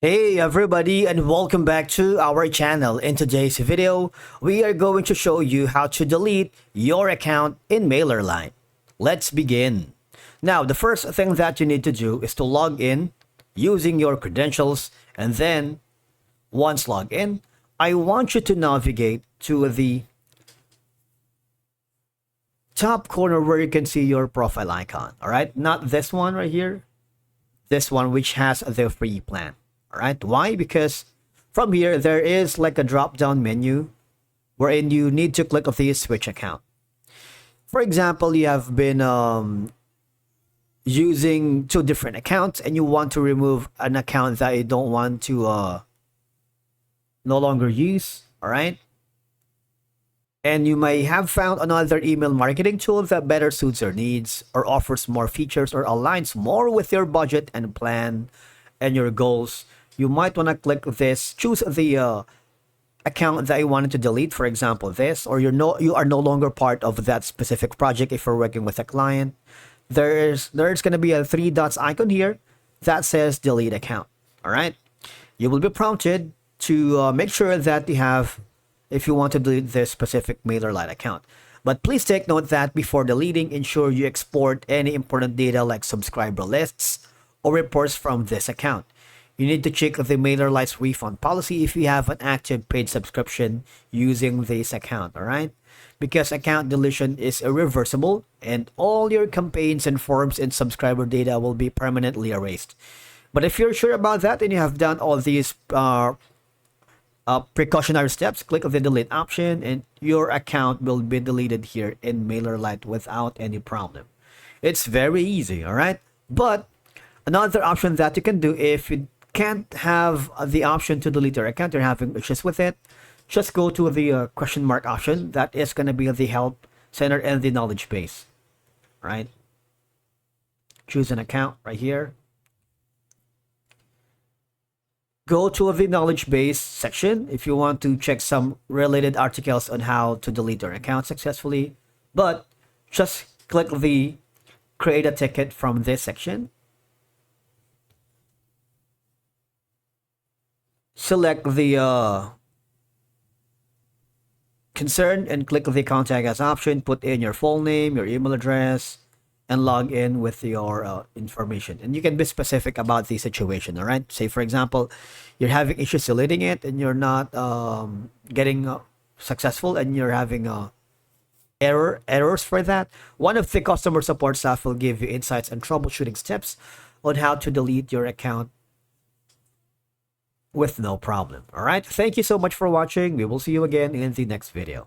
Hey everybody, and welcome back to our channel. In today's video, we are going to show you how to delete your account in Mailerlite. Let's begin. Now, the first thing that you need to do is to log in using your credentials, and then once logged in, I want you to navigate to the top corner where you can see your profile icon. All right, not this one right here, this one which has the free plan. All right, why? Because from here there is like a drop down menu wherein you need to click on the switch account. For example, you have been using two different accounts and you want to remove an account that you don't want to no longer use. All right, and you may have found another email marketing tool that better suits your needs or offers more features or aligns more with your budget and plan and your goals. You might want to click this, choose the account that you wanted to delete, for example this, or you are no longer part of that specific project. If you're working with a client, there's going to be a three dots icon here that says delete account. All right, you will be prompted to make sure that you have, if you want to delete this specific Mailerlite account. But please take note that before deleting, ensure you export any important data like subscriber lists or reports from this account. You need to check the Mailerlite's refund policy if you have an active paid subscription using this account, all right? Because account deletion is irreversible and all your campaigns and forms and subscriber data will be permanently erased. But if you're sure about that and you have done all these precautionary steps, click on the delete option and your account will be deleted here in Mailerlite without any problem. It's very easy, all right? But another option that you can do, if you can't have the option to delete your account, you're having issues with it, just go to the question mark option. That is going to be the help center and the knowledge base, right? Choose an account right here. Go to the knowledge base section if you want to check some related articles on how to delete your account successfully, but just click the create a ticket from this section. Select the concern and click the contact us option. Put in your full name, your email address, and log in with your information. And you can be specific about the situation. All right. Say for example, you're having issues deleting it and you're not getting successful, and you're having errors for that. One of the customer support staff will give you insights and troubleshooting steps on how to delete your account with no problem. All right. Thank you so much for watching. We will see you again in the next video.